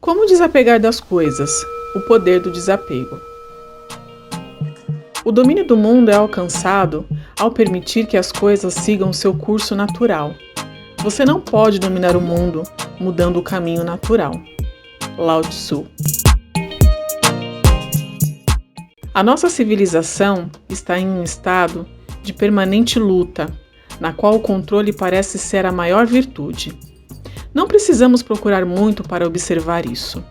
Como desapegar das coisas? O poder do desapego. O domínio do mundo é alcançado ao permitir que as coisas sigam seu curso natural. Você não pode dominar o mundo mudando o caminho natural. Lao Tzu. A nossa civilização está em um estado de permanente luta, na qual o controle parece ser a maior virtude. Não precisamos procurar muito para observar isso.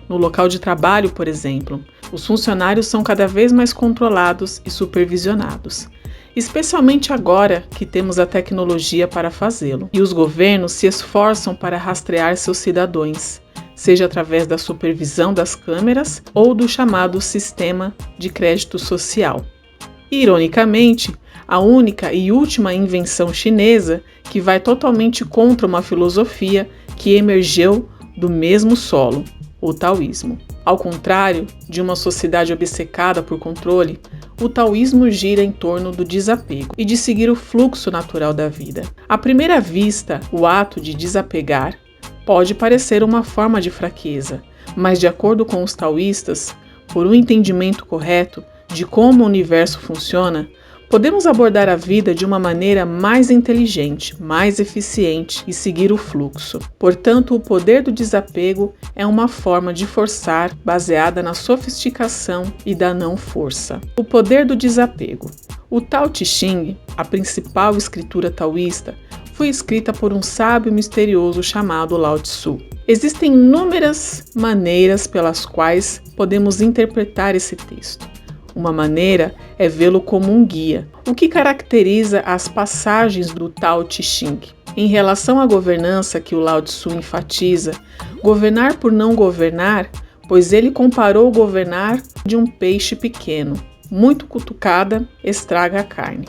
No local de trabalho, por exemplo, os funcionários são cada vez mais controlados e supervisionados, especialmente agora que temos a tecnologia para fazê-lo, e os governos se esforçam para rastrear seus cidadãos, seja através da supervisão das câmeras ou do chamado Sistema de Crédito Social. Ironicamente, a única e última invenção chinesa que vai totalmente contra uma filosofia que emergiu do mesmo solo, o taoísmo. Ao contrário de uma sociedade obcecada por controle, o taoísmo gira em torno do desapego e de seguir o fluxo natural da vida. À primeira vista, o ato de desapegar pode parecer uma forma de fraqueza, mas de acordo com os taoístas, por um entendimento correto de como o universo funciona, podemos abordar a vida de uma maneira mais inteligente, mais eficiente e seguir o fluxo. Portanto, o poder do desapego é uma forma de forçar baseada na sofisticação e da não-força. O poder do desapego. O Tao Te Ching, a principal escritura taoísta, foi escrita por um sábio misterioso chamado Lao Tzu. Existem inúmeras maneiras pelas quais podemos interpretar esse texto. Uma maneira é vê-lo como um guia, o que caracteriza as passagens do Tao Te Ching. Em relação à governança que o Lao Tzu enfatiza, governar por não governar, pois ele comparou o governar de um peixe pequeno, muito cutucada, estraga a carne.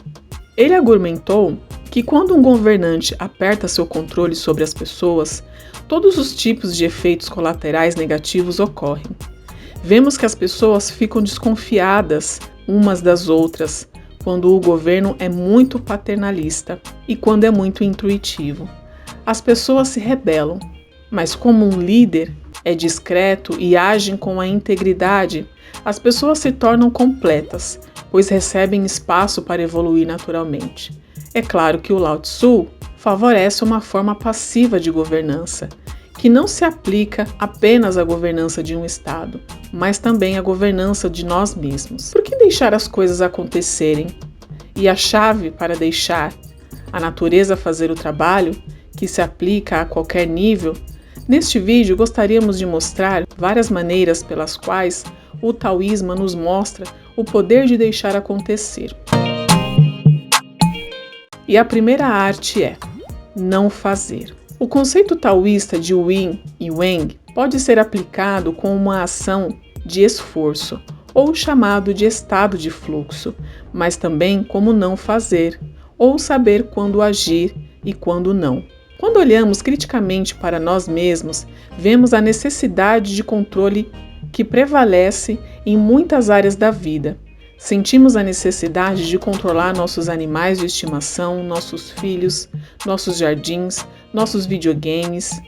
Ele argumentou que quando um governante aperta seu controle sobre as pessoas, todos os tipos de efeitos colaterais negativos ocorrem. Vemos que as pessoas ficam desconfiadas umas das outras quando o governo é muito paternalista e quando é muito intuitivo. As pessoas se rebelam, mas como um líder é discreto e age com a integridade, as pessoas se tornam completas, pois recebem espaço para evoluir naturalmente. É claro que o Lao Tzu favorece uma forma passiva de governança, que não se aplica apenas à governança de um Estado, mas também à governança de nós mesmos. Por que deixar as coisas acontecerem? E a chave para deixar a natureza fazer o trabalho, que se aplica a qualquer nível, neste vídeo gostaríamos de mostrar várias maneiras pelas quais o taoísmo nos mostra o poder de deixar acontecer. E a primeira arte é não fazer. O conceito taoísta de yin e yang pode ser aplicado com uma ação de esforço, ou chamado de estado de fluxo, mas também como não fazer, ou saber quando agir e quando não. Quando olhamos criticamente para nós mesmos, vemos a necessidade de controle que prevalece em muitas áreas da vida. Sentimos a necessidade de controlar nossos animais de estimação, nossos filhos, nossos jardins, nossos videogames,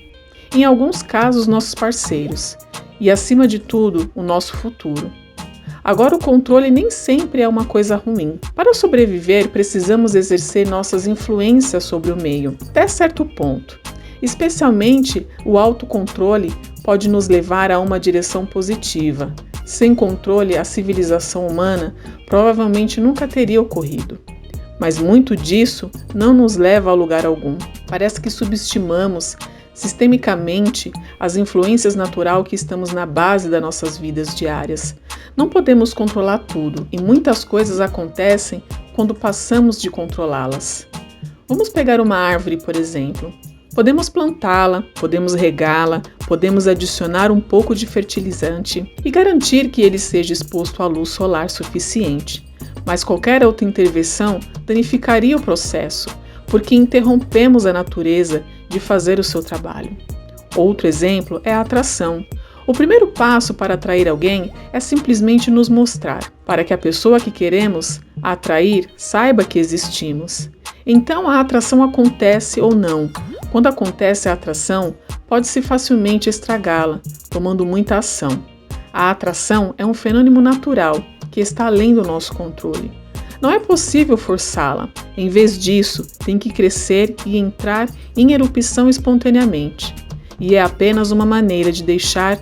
em alguns casos nossos parceiros e, acima de tudo, o nosso futuro. Agora, o controle nem sempre é uma coisa ruim. Para sobreviver, precisamos exercer nossas influências sobre o meio, até certo ponto. Especialmente, o autocontrole pode nos levar a uma direção positiva. Sem controle, a civilização humana provavelmente nunca teria ocorrido. Mas muito disso não nos leva a lugar algum. Parece que subestimamos sistemicamente as influências naturais que estamos na base das nossas vidas diárias. Não podemos controlar tudo e muitas coisas acontecem quando passamos de controlá-las. Vamos pegar uma árvore, por exemplo. Podemos plantá-la, podemos regá-la, podemos adicionar um pouco de fertilizante e garantir que ele seja exposto à luz solar suficiente. Mas qualquer outra intervenção danificaria o processo, porque interrompemos a natureza de fazer o seu trabalho. Outro exemplo é a atração. O primeiro passo para atrair alguém é simplesmente nos mostrar, para que a pessoa que queremos atrair saiba que existimos. Então a atração acontece ou não. Quando acontece a atração, pode-se facilmente estragá-la, tomando muita ação. A atração é um fenômeno natural que está além do nosso controle. Não é possível forçá-la. Em vez disso, tem que crescer e entrar em erupção espontaneamente. E é apenas uma maneira de deixar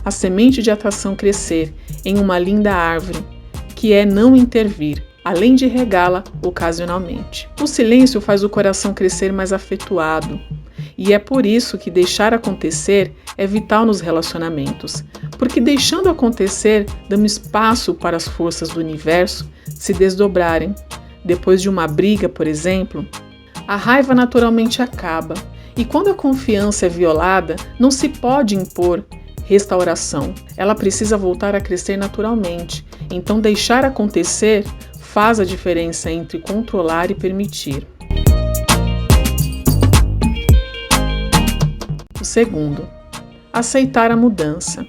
a semente de atração crescer em uma linda árvore, que é não intervir, além de regá-la ocasionalmente. O silêncio faz o coração crescer mais afetuado. E é por isso que deixar acontecer é vital nos relacionamentos, porque deixando acontecer, damos espaço para as forças do universo se desdobrarem. Depois de uma briga, por exemplo, a raiva naturalmente acaba, e quando a confiança é violada, não se pode impor restauração. Ela precisa voltar a crescer naturalmente, então deixar acontecer faz a diferença entre controlar e permitir. O segundo, aceitar a mudança.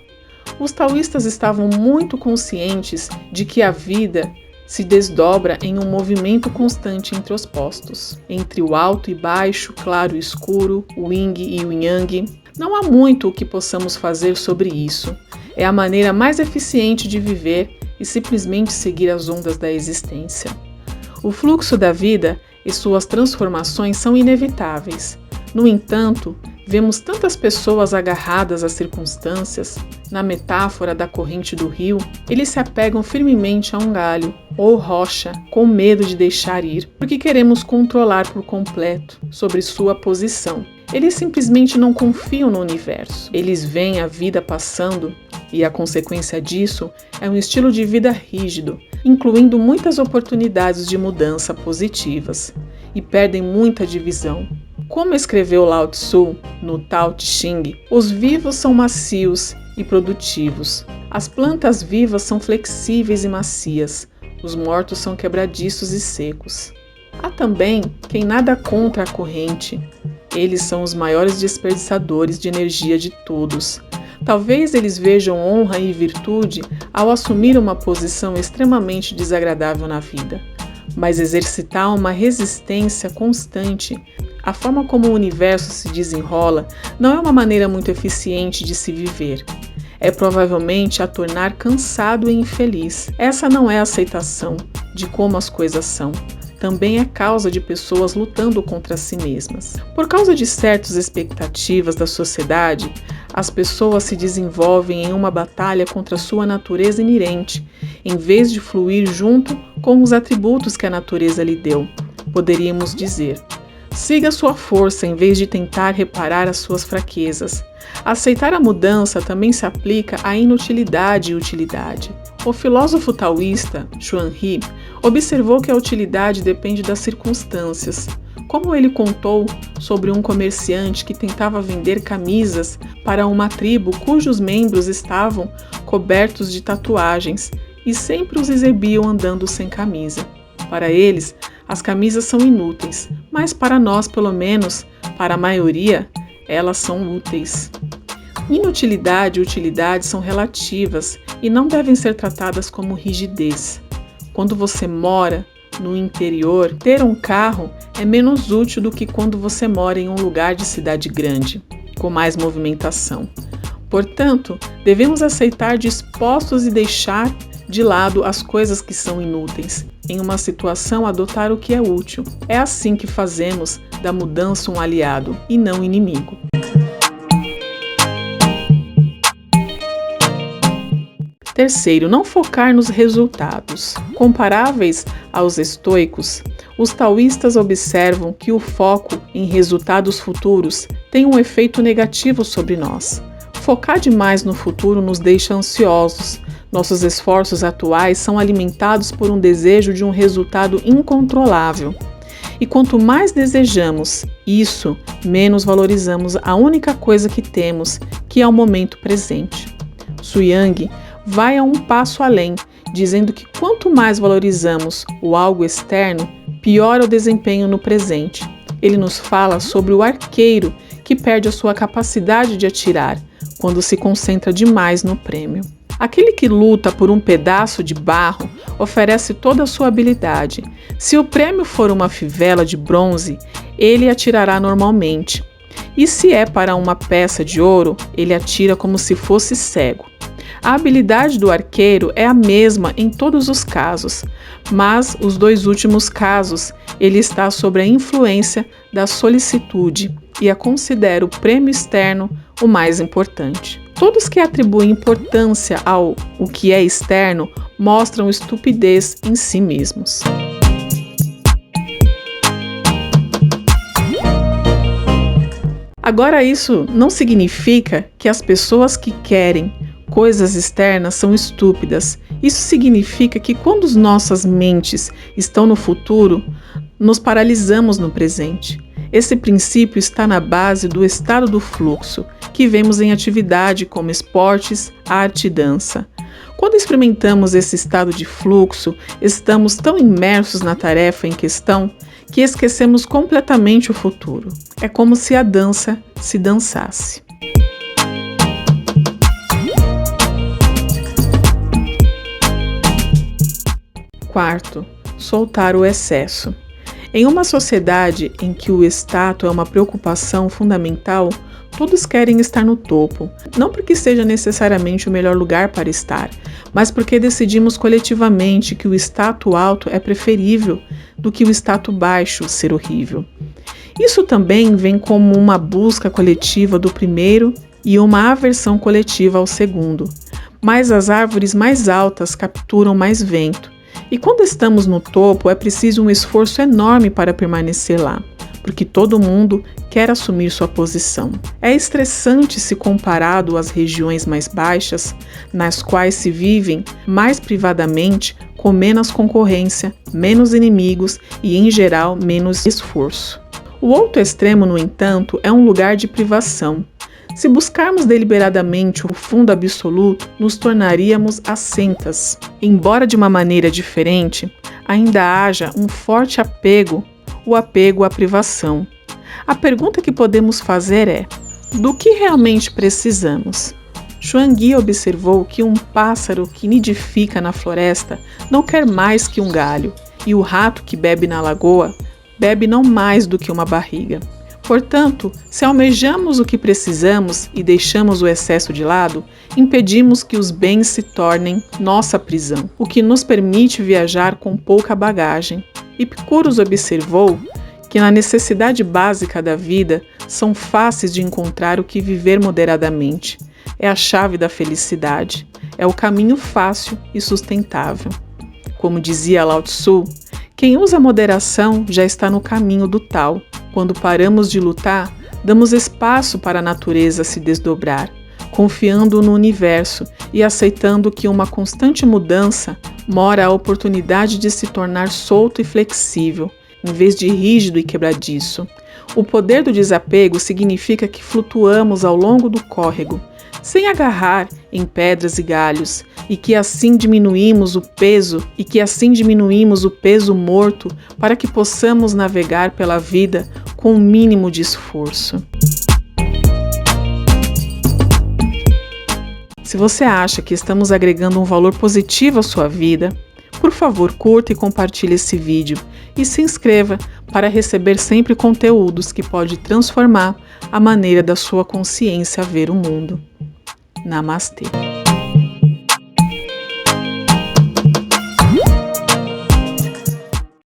Os taoístas estavam muito conscientes de que a vida se desdobra em um movimento constante entre os postos, entre o alto e baixo, claro e escuro, o yin e o yang. Não há muito o que possamos fazer sobre isso. É a maneira mais eficiente de viver e simplesmente seguir as ondas da existência. O fluxo da vida e suas transformações são inevitáveis. No entanto, vemos tantas pessoas agarradas às circunstâncias. Na metáfora da corrente do rio, eles se apegam firmemente a um galho ou rocha com medo de deixar ir, porque queremos controlar por completo sobre sua posição. Eles simplesmente não confiam no universo. Eles veem a vida passando e a consequência disso é um estilo de vida rígido, incluindo muitas oportunidades de mudança positivas, e perdem muita divisão. Como escreveu Lao Tzu no Tao Te Ching, os vivos são macios e produtivos. As plantas vivas são flexíveis e macias. Os mortos são quebradiços e secos. Há também quem nada contra a corrente. Eles são os maiores desperdiçadores de energia de todos. Talvez eles vejam honra e virtude ao assumir uma posição extremamente desagradável na vida, mas exercitar uma resistência constante. A forma como o universo se desenrola não é uma maneira muito eficiente de se viver. É provavelmente a tornar cansado e infeliz. Essa não é a aceitação de como as coisas são. Também é causa de pessoas lutando contra si mesmas. Por causa de certas expectativas da sociedade, as pessoas se desenvolvem em uma batalha contra sua natureza inerente, em vez de fluir junto com os atributos que a natureza lhe deu. Poderíamos dizer: siga sua força em vez de tentar reparar as suas fraquezas. Aceitar a mudança também se aplica à inutilidade e utilidade. O filósofo taoísta Xuan He observou que a utilidade depende das circunstâncias. Como ele contou sobre um comerciante que tentava vender camisas para uma tribo cujos membros estavam cobertos de tatuagens e sempre os exibiam andando sem camisa. Para eles, as camisas são inúteis, mas para nós, pelo menos, para a maioria, elas são úteis. Inutilidade e utilidade são relativas e não devem ser tratadas como rigidez. Quando você mora no interior, ter um carro é menos útil do que quando você mora em um lugar de cidade grande, com mais movimentação. Portanto, devemos aceitar dispostos e deixar de lado as coisas que são inúteis. Em uma situação, adotar o que é útil. É assim que fazemos da mudança um aliado e não inimigo. Terceiro, não focar nos resultados. Comparáveis aos estoicos, os taoístas observam que o foco em resultados futuros tem um efeito negativo sobre nós. Focar demais no futuro nos deixa ansiosos. Nossos esforços atuais são alimentados por um desejo de um resultado incontrolável. E quanto mais desejamos isso, menos valorizamos a única coisa que temos, que é o momento presente. Su Yang vai a um passo além, dizendo que quanto mais valorizamos o algo externo, pior é o desempenho no presente. Ele nos fala sobre o arqueiro que perde a sua capacidade de atirar quando se concentra demais no prêmio. Aquele que luta por um pedaço de barro oferece toda a sua habilidade. Se o prêmio for uma fivela de bronze, ele atirará normalmente. E se é para uma peça de ouro, ele atira como se fosse cego. A habilidade do arqueiro é a mesma em todos os casos, mas os dois últimos casos ele está sob a influência da solicitude e a considera o prêmio externo o mais importante. Todos que atribuem importância ao o que é externo mostram estupidez em si mesmos. Agora, isso não significa que as pessoas que querem coisas externas são estúpidas. Isso significa que quando as nossas mentes estão no futuro, nos paralisamos no presente. Esse princípio está na base do estado do fluxo, que vemos em atividade como esportes, arte e dança. Quando experimentamos esse estado de fluxo, estamos tão imersos na tarefa em questão que esquecemos completamente o futuro. É como se a dança se dançasse. Quarto, soltar o excesso. Em uma sociedade em que o status é uma preocupação fundamental, todos querem estar no topo, não porque seja necessariamente o melhor lugar para estar, mas porque decidimos coletivamente que o status alto é preferível do que o status baixo ser horrível. Isso também vem como uma busca coletiva do primeiro e uma aversão coletiva ao segundo. Mas as árvores mais altas capturam mais vento. E quando estamos no topo, é preciso um esforço enorme para permanecer lá, porque todo mundo quer assumir sua posição. É estressante se comparado às regiões mais baixas, nas quais se vivem mais privadamente, com menos concorrência, menos inimigos e, em geral, menos esforço. O outro extremo, no entanto, é um lugar de privação. Se buscarmos deliberadamente o fundo absoluto, nos tornaríamos assentas. Embora de uma maneira diferente, ainda haja um forte apego, o apego à privação. A pergunta que podemos fazer é: do que realmente precisamos? Xuangyi observou que um pássaro que nidifica na floresta não quer mais que um galho, e o rato que bebe na lagoa bebe não mais do que uma barriga. Portanto, se almejamos o que precisamos e deixamos o excesso de lado, impedimos que os bens se tornem nossa prisão, o que nos permite viajar com pouca bagagem. Epicurus observou que na necessidade básica da vida são fáceis de encontrar o que viver moderadamente. É a chave da felicidade, é o caminho fácil e sustentável. Como dizia Lao Tzu, quem usa moderação já está no caminho do tal. Quando paramos de lutar, damos espaço para a natureza se desdobrar, confiando no universo e aceitando que uma constante mudança mora a oportunidade de se tornar solto e flexível, em vez de rígido e quebradiço. O poder do desapego significa que flutuamos ao longo do córrego, sem agarrar em pedras e galhos, e que assim diminuímos o peso morto para que possamos navegar pela vida com o mínimo de esforço. Se você acha que estamos agregando um valor positivo à sua vida, por favor, curta e compartilhe esse vídeo e se inscreva para receber sempre conteúdos que podem transformar a maneira da sua consciência ver o mundo. Namastê.